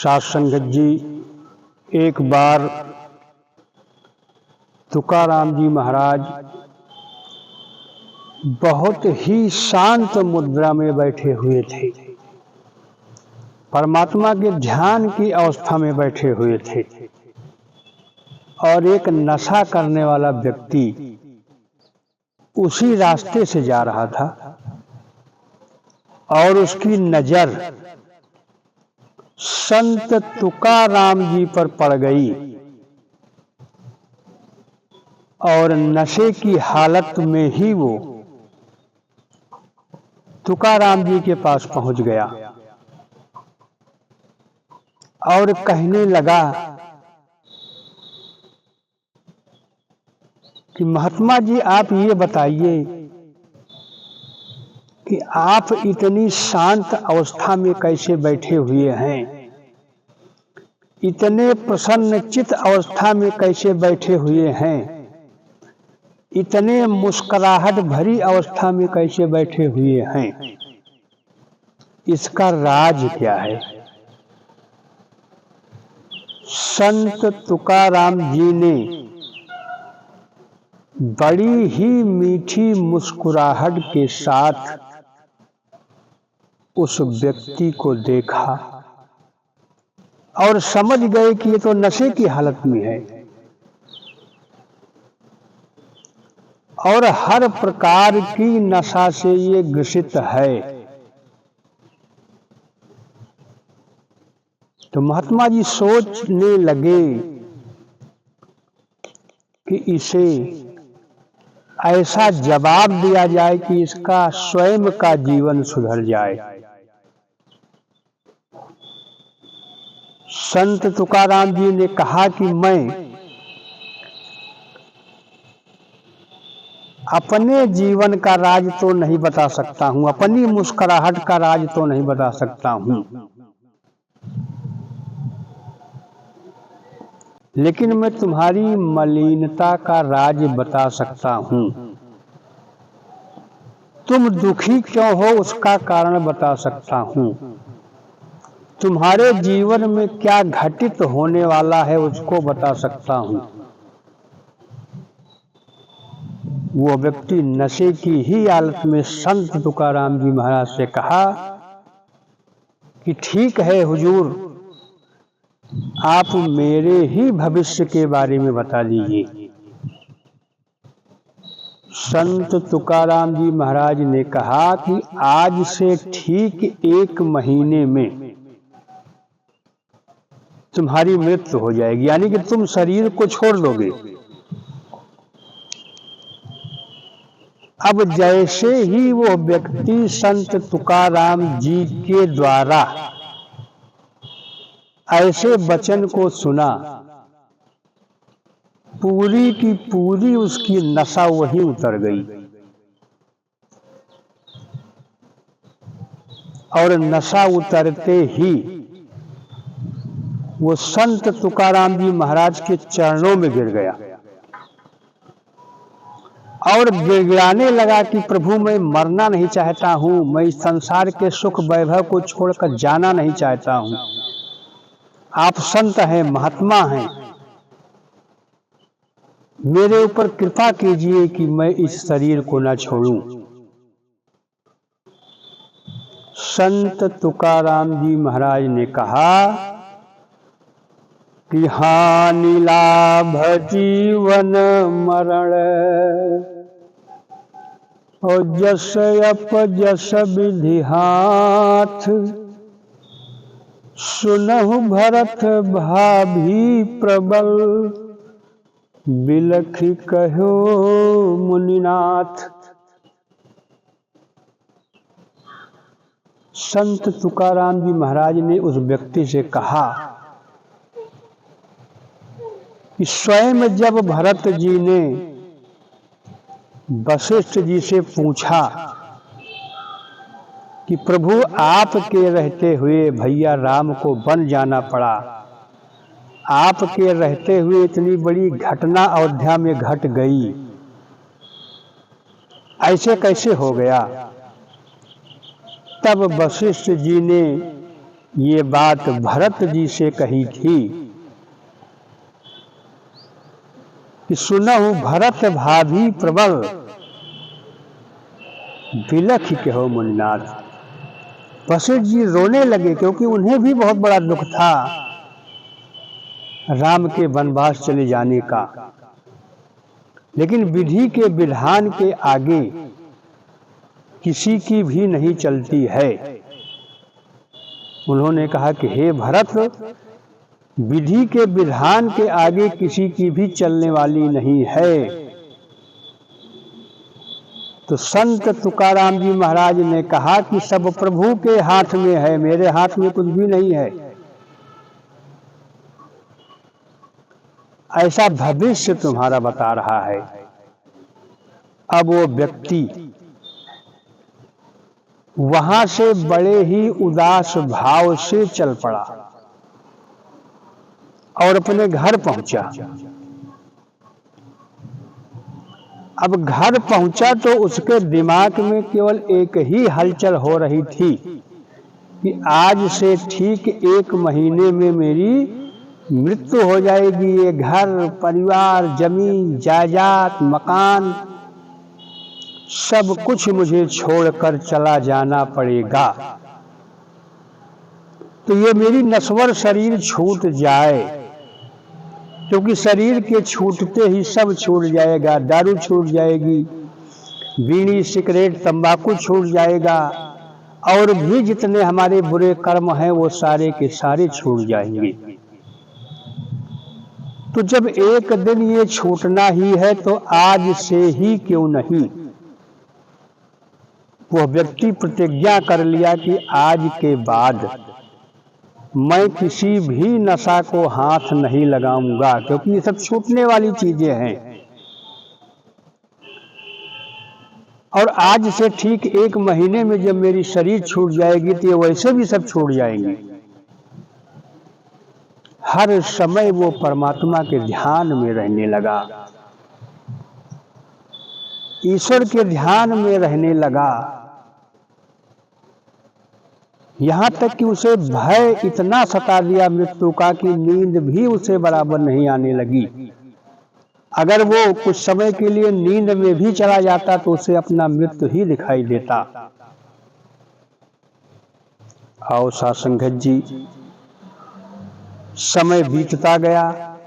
साथ संगत जी, एक बार तुकाराम जी महाराज बहुत ही शांत मुद्रा में बैठे हुए थे। परमात्मा के ध्यान की अवस्था में बैठे हुए थे और एक नशा करने वाला व्यक्ति उसी रास्ते से जा रहा था और उसकी नजर संत तुकाराम जी पर पड़ गई और नशे की हालत में ही वो तुकाराम जी के पास पहुंच गया और कहने लगा कि महात्मा जी, आप ये बताइए कि आप इतनी शांत अवस्था में कैसे बैठे हुए हैं, इतने प्रसन्नचित अवस्था में कैसे बैठे हुए हैं, इतने मुस्कुराहट भरी अवस्था में कैसे बैठे हुए हैं, इसका राज क्या है? संत तुकाराम जी ने बड़ी ही मीठी मुस्कुराहट के साथ उस व्यक्ति को देखा और समझ गए कि ये तो नशे की हालत में है और हर प्रकार की नशा से ये ग्रसित है। तो महात्मा जी सोचने लगे कि इसे ऐसा जवाब दिया जाए कि इसका स्वयं का जीवन सुधर जाए। संत तुकाराम जी ने कहा कि मैं अपने जीवन का राज तो नहीं बता सकता हूं, अपनी मुस्कुराहट का राज तो नहीं बता सकता हूं, लेकिन मैं तुम्हारी मलिनता का राज बता सकता हूं। तुम दुखी क्यों हो उसका कारण बता सकता हूं। तुम्हारे जीवन में क्या घटित होने वाला है उसको बता सकता हूं। वो व्यक्ति नशे की ही हालत में संत तुकाराम जी महाराज से कहा कि ठीक है हुजूर, आप मेरे ही भविष्य के बारे में बता दीजिए। संत तुकाराम जी महाराज ने कहा कि आज से ठीक 1 महीने में तुम्हारी मृत्यु हो जाएगी, यानी कि तुम शरीर को छोड़ दोगे। अब जैसे ही वो व्यक्ति संत तुकाराम जी के द्वारा ऐसे वचन को सुना, पूरी की पूरी उसकी नशा वहीं उतर गई और नशा उतरते ही वो संत तुकाराम जी महाराज के चरणों में गिर गया और गिड़गिड़ाने लगा कि प्रभु, मैं मरना नहीं चाहता हूं, मैं इस संसार के सुख वैभव को छोड़कर जाना नहीं चाहता हूं। आप संत हैं, महात्मा हैं, मेरे ऊपर कृपा कीजिए कि मैं इस शरीर को न छोड़ूं। संत तुकाराम जी महाराज ने कहा कि हानि लाभ जीवन मरण, और जस अपजस विधि हाथ, सुनहु भरत भाभी प्रबल, बिलखि कहो मुनिनाथ। संत तुकाराम जी महाराज ने उस व्यक्ति से कहा कि स्वयं जब भरत जी ने वशिष्ठ जी से पूछा कि प्रभु, आपके रहते हुए भैया राम को वन जाना पड़ा, आपके रहते हुए इतनी बड़ी घटना अयोध्या में घट गई, ऐसे कैसे हो गया? तब वशिष्ठ जी ने ये बात भरत जी से कही थी कि सुनहु भरत भाभी प्रबल, बिलख कहो मुनिनाथ। वशिष्ठ जी रोने लगे क्योंकि उन्हें भी बहुत बड़ा दुख था राम के वनवास चले जाने का, लेकिन विधि के विधान के आगे किसी की भी नहीं चलती है। उन्होंने कहा कि हे भरत, विधि के विधान के आगे किसी की भी चलने वाली नहीं है। तो संत तुकाराम जी महाराज ने कहा कि सब प्रभु के हाथ में है, मेरे हाथ में कुछ भी नहीं है। ऐसा भविष्य तुम्हारा बता रहा है। अब वो व्यक्ति वहां से बड़े ही उदास भाव से चल पड़ा और अपने घर पहुंचा। अब घर पहुंचा तो उसके दिमाग में केवल एक ही हलचल हो रही थी कि आज से ठीक 1 महीने में मेरी मृत्यु हो जाएगी। ये घर परिवार, जमीन जायदाद, मकान, सब कुछ मुझे छोड़कर चला जाना पड़ेगा। तो ये मेरी नश्वर शरीर छूट जाए, क्योंकि शरीर के छूटते ही सब छूट जाएगा। दारू छूट जाएगी, बीड़ी, सिगरेट, तंबाकू छूट जाएगा, और भी जितने हमारे बुरे कर्म हैं वो सारे के सारे छूट जाएंगे। तो जब एक दिन ये छूटना ही है तो आज से ही क्यों नहीं। वह व्यक्ति प्रतिज्ञा कर लिया कि आज के बाद मैं किसी भी नशा को हाथ नहीं लगाऊंगा, क्योंकि ये सब छूटने वाली चीजें हैं। और आज से ठीक 1 महीने में जब मेरी शरीर छूट जाएगी तो ये वैसे भी सब छूट जाएंगे। हर समय वो परमात्मा के ध्यान में रहने लगा, ईश्वर के ध्यान में रहने लगा। यहां तक कि उसे भय इतना सता दिया मृत्यु का कि नींद भी उसे बराबर नहीं आने लगी। अगर वो कुछ समय के लिए नींद में भी चला जाता तो उसे अपना मृत्यु ही दिखाई देता। आओ साथ संगत जी, समय बीतता गया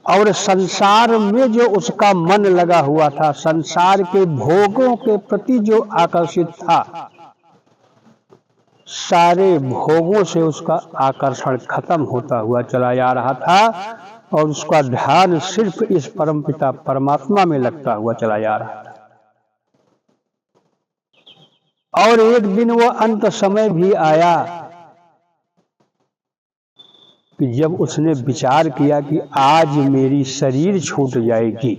और संसार में जो उसका मन लगा हुआ था, संसार के भोगों के प्रति जो आकर्षित था, सारे भोगों से उसका आकर्षण खत्म होता हुआ चला जा रहा था और उसका ध्यान सिर्फ इस परमपिता परमात्मा में लगता हुआ चला जा रहा था। और एक दिन वो अंत समय भी आया कि जब उसने विचार किया कि आज मेरी शरीर छूट जाएगी।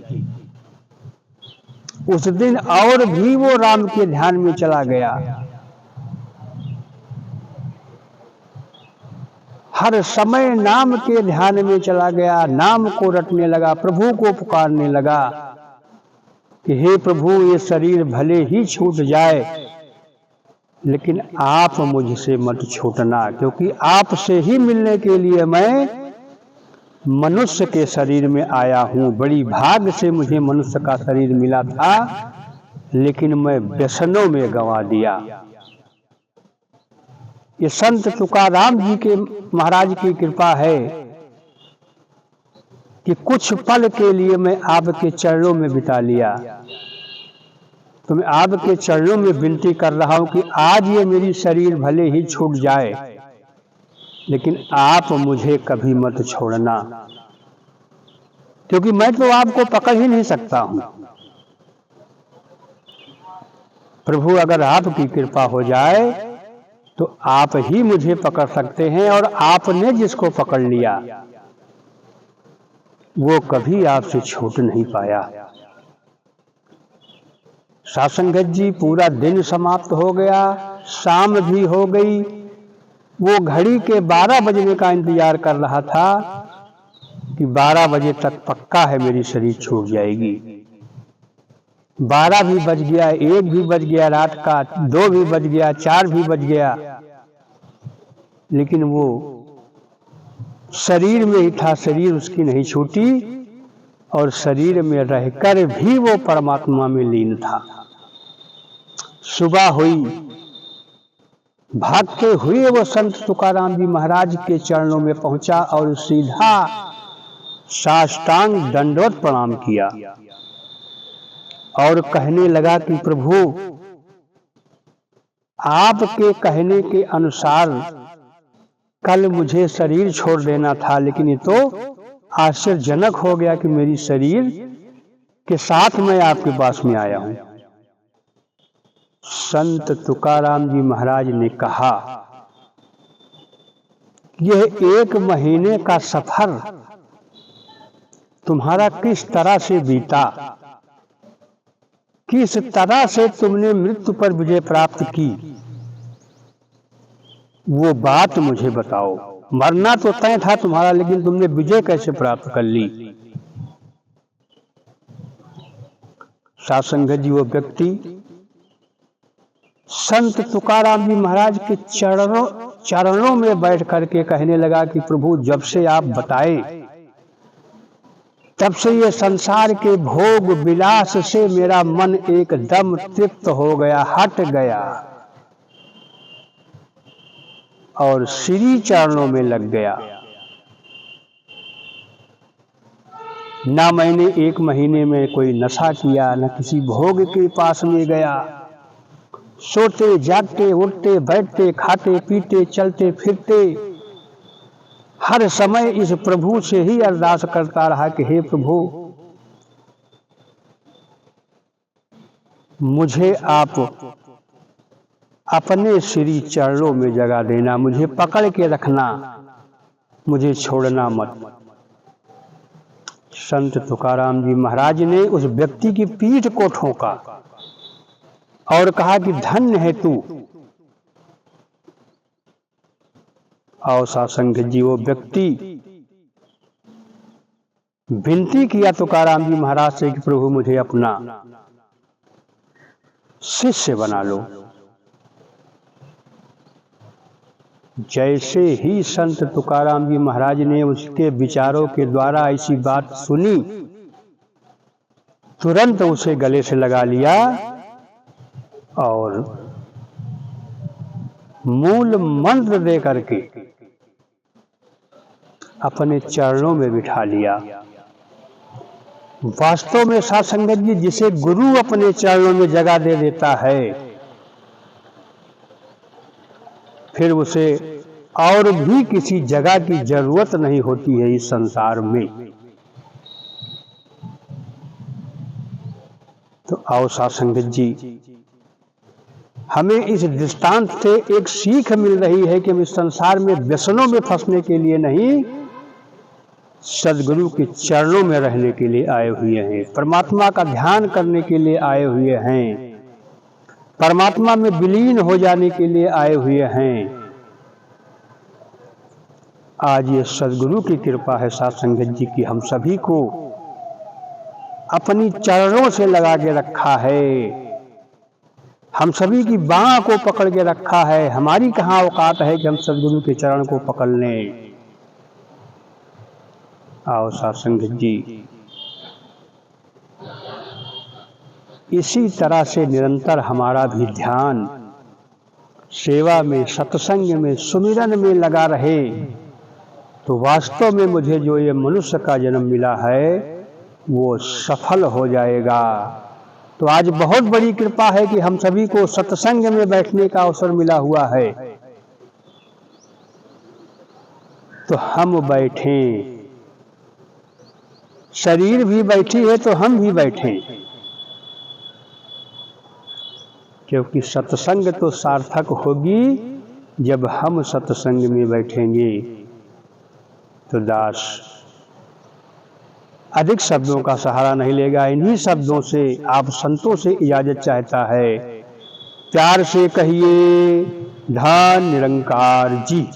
उस दिन और भी वो राम के ध्यान में चला गया। हर समय नाम के ध्यान में चला गया, नाम को रटने लगा, प्रभु को पुकारने लगा कि हे प्रभु, ये शरीर भले ही छूट जाए लेकिन आप मुझसे मत छूटना, क्योंकि आपसे ही मिलने के लिए मैं मनुष्य के शरीर में आया हूँ। बड़ी भाग्य से मुझे मनुष्य का शरीर मिला था, लेकिन मैं व्यसनों में गंवा दिया। ये संत तुकाराम जी के महाराज की कृपा है कि कुछ पल के लिए मैं आपके चरणों में बिता लिया। तो मैं आपके चरणों में विनती कर रहा हूं कि आज ये मेरी शरीर भले ही छूट जाए लेकिन आप मुझे कभी मत छोड़ना, क्योंकि मैं तो आपको पकड़ ही नहीं सकता हूं। प्रभु, अगर आपकी कृपा हो जाए तो आप ही मुझे पकड़ सकते हैं, और आपने जिसको पकड़ लिया वो कभी आपसे छूट नहीं पाया। साथ संगत जी, पूरा दिन समाप्त हो गया, शाम भी हो गई। वो घड़ी के 12 बजने का इंतजार कर रहा था कि 12 बजे तक पक्का है मेरी शरीर छूट जाएगी। 12 भी बज गया, 1 भी बज गया रात का, 2 भी बज गया, 4 भी बज गया, लेकिन वो शरीर में ही था, शरीर उसकी नहीं छूटी और शरीर में रहकर भी वो परमात्मा में लीन था। सुबह हुई, भागते हुए वो संत तुकाराम जी महाराज के चरणों में पहुंचा और सीधा साष्टांग दंडवत प्रणाम किया और कहने लगा कि प्रभु, आपके कहने के अनुसार कल मुझे शरीर छोड़ देना था, लेकिन ये तो आश्चर्यजनक हो गया कि मेरी शरीर के साथ मैं आपके पास में आया हूं। संत तुकाराम जी महाराज ने कहा, यह 1 महीने का सफर तुम्हारा किस तरह से बीता, किस तरह से तुमने मृत्यु पर विजय प्राप्त की, वो बात मुझे बताओ। मरना तो तय था तुम्हारा, लेकिन तुमने विजय कैसे प्राप्त कर ली। सासंगत जी वो व्यक्ति संत तुकाराम जी महाराज के चरणों में बैठ करके कहने लगा कि प्रभु, जब से आप बताए तब से ये संसार के भोग विलास से मेरा मन एकदम तृप्त हो गया, हट गया और श्री चरणों में लग गया। ना मैंने 1 महीने में कोई नशा किया, न किसी भोग के पास में गया। सोते जागते उठते बैठते खाते पीते चलते फिरते हर समय इस प्रभु से ही अरदास करता रहा कि हे प्रभु, मुझे आप अपने श्री चरणों में जगा देना, मुझे पकड़ के रखना, मुझे छोड़ना मत। संत तुकाराम जी महाराज ने उस व्यक्ति की पीठ को ठोका और कहा कि धन्य है तू। और सासंग जी वो व्यक्ति विनती किया तुकाराम जी महाराज से कि प्रभु, मुझे अपना शिष्य बना लो। जैसे ही संत तुकाराम जी महाराज ने उसके विचारों के द्वारा ऐसी बात सुनी, तुरंत उसे गले से लगा लिया और मूल मंत्र दे करके अपने चरणों में बिठा लिया। वास्तव में सासंगत जी, जिसे गुरु अपने चरणों में जगह दे देता है, फिर उसे और भी किसी जगह की जरूरत नहीं होती है इस संसार में। तो आओ सासंगत जी, हमें इस दृष्टांत से एक सीख मिल रही है कि हम इस संसार में व्यसनों में फंसने के लिए नहीं, सदगुरु के चरणों में रहने के लिए आए हुए हैं, परमात्मा का ध्यान करने के लिए आए हुए हैं, परमात्मा में विलीन हो जाने के लिए आए हुए हैं। आज ये सदगुरु की कृपा है सासंगत जी की हम सभी को अपनी चरणों से लगा के रखा है, हम सभी की बाह को पकड़ के रखा है। हमारी कहाँ औकात है कि हम सदगुरु के चरण को पकड़ लें। आओ सासंगत जी, इसी तरह से निरंतर हमारा भी ध्यान सेवा में, सत्संग में, सुमिरन में लगा रहे, तो वास्तव में मुझे जो ये मनुष्य का जन्म मिला है वो सफल हो जाएगा। तो आज बहुत बड़ी कृपा है कि हम सभी को सत्संग में बैठने का अवसर मिला हुआ है, तो हम बैठें। शरीर भी बैठी है तो हम भी बैठें, क्योंकि सत्संग तो सार्थक होगी जब हम सत्संग में बैठेंगे। तो दास अधिक शब्दों का सहारा नहीं लेगा, इन्हीं शब्दों से आप संतों से इजाजत चाहता है। प्यार से कहिए, धन निरंकार जी।